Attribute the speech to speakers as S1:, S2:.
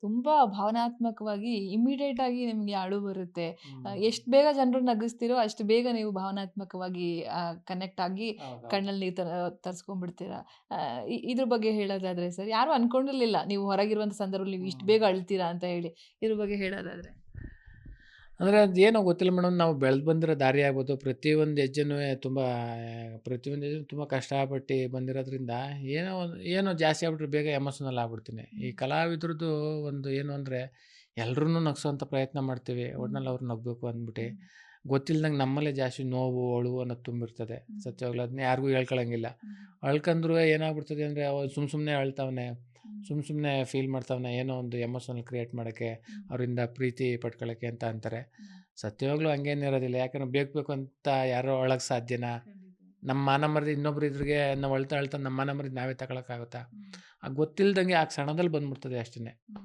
S1: ತುಂಬಾ ಭಾವನಾತ್ಮಕವಾಗಿ ಇಮಿಡಿಯೇಟ್ ಆಗಿ ನಿಮ್ಗೆ ಅಳು ಬರುತ್ತೆ.
S2: ಹ್ಮ್.
S1: ಎಷ್ಟು ಬೇಗ ಜನರನ್ನ ನಗಿಸ್ತೀರೋ ಅಷ್ಟು ಬೇಗ ನೀವು ಭಾವನಾತ್ಮಕವಾಗಿ ಕನೆಕ್ಟ್ ಆಗಿ
S2: ಹೌದೌದು.
S1: ಕಣ್ಣಲ್ಲಿ ನೀರ್ ತರ್ಸ್ಕೊಂಡ್ಬಿಡ್ತೀರಾ. ಇದ್ರ ಬಗ್ಗೆ ಹೇಳೋದಾದ್ರೆ ಸರ್, ಯಾರು ಅನ್ಕೊಂಡಿರ್ಲಿಲ್ಲ ನೀವು ಹೊರಗಿರುವಂತ ಸಂದರ್ಭದಲ್ಲಿ ನೀವು ಇಷ್ಟು
S2: ಹ್ಮ್.
S1: ಬೇಗ ಅಳ್ತೀರಾ ಅಂತ ಹೇಳಿ. ಇದ್ರ ಬಗ್ಗೆ ಹೇಳೋದಾದ್ರೆ?
S2: ಅಂದ್ರೆ ಅದೇನೋ ಗೊತ್ತಿಲ್ಲ ಮೇಡಮ್. ನಾವು ಬೆಳೆದು ಬಂದಿರೋ ದಾರಿ ಆಗ್ಬೋದು, ಪ್ರತಿಯೊಂದು ಹೆಜ್ಜೆನು ತುಂಬ ಕಷ್ಟಪಟ್ಟು ಬಂದಿರೋದ್ರಿಂದ ಏನೋ ಜಾಸ್ತಿ ಆಗ್ಬಿಟ್ರೆ ಬೇಗ ಎಮೋಷನಲ್ ಆಗ್ಬಿಡ್ತೀನಿ. ಈ
S1: ಹ್ಮ್.
S2: ಕಲಾವಿದ್ರದ್ದು ಒಂದು ಏನು ಅಂದರೆ ಎಲ್ರನ್ನೂ ನಗಿಸೋಂಥ ಪ್ರಯತ್ನ ಮಾಡ್ತೀವಿ.
S1: ಹ್ಮ್.
S2: ಒಟ್ನಲ್ಲಿ ಅವ್ರು ನಗಬೇಕು ಅಂದ್ಬಿಟ್ಟು.
S1: ಹ್ಮ್.
S2: ಗೊತ್ತಿಲ್ದಂಗೆ ನಮ್ಮಲ್ಲೇ ಜಾಸ್ತಿ ನೋವು, ಅಳುವು ಅನ್ನೋದು ತುಂಬಿರ್ತದೆ.
S1: ಹ್ಮ್.
S2: ಸತ್ಯವಾಗ್ಲೂ ಅದನ್ನ ಯಾರಿಗೂ ಹೇಳ್ಕೊಳಂಗಿಲ್ಲ.
S1: ಹ್ಮ್.
S2: ಅಳ್ಕಂದ್ರೂ ಏನಾಗ್ಬಿಡ್ತದೆ ಅಂದರೆ ಅವ ಸುಮ್ಮನೆ ಅಳ್ತಾವನೆ,
S1: ಹ್ಮ್.
S2: ಸುಮ್ಮನೆ ಫೀಲ್ ಮಾಡ್ತಾವನೆ, ಏನೋ ಒಂದು ಎಮೋಷನಲ್ ಕ್ರಿಯೇಟ್ ಮಾಡೋಕ್ಕೆ,
S1: ಹ್ಮ್.
S2: ಅವರಿಂದ ಪ್ರೀತಿ ಪಡ್ಕೊಳ್ಳೋಕ್ಕೆ ಅಂತ ಅಂತಾರೆ.
S1: ಹ್ಮ್.
S2: ಸತ್ಯವಾಗ್ಲೂ ಹಂಗೇನಿರೋದಿಲ್ಲ. ಯಾಕಂದ್ರೆ ಬೇಕು ಅಂತ ಯಾರೋ ಅಳಕ್ಕೆ ಸಾಧ್ಯನಾ?
S1: ಖಂಡಿತ.
S2: ನಮ್ಮ ಮಾನ ಮರ್ಯಾದೆ ಇನ್ನೊಬ್ರು ಇದ್ರಿಗೆ ನಾವು ಅಳ್ತಾ ನಮ್ಮ ಮಾನ ಮರ್ಯಾದೆ ನಾವೇ ತಗೊಳಕ್ಕಾಗುತ್ತಾ?
S1: ಹ್ಮ್.
S2: ಗೊತ್ತಿಲ್ದಂಗೆ ಆ ಕ್ಷಣದಲ್ಲಿ ಬಂದ್ಬಿಡ್ತದೆ ಅಷ್ಟೇನೆ.
S1: ಹ್ಮ್.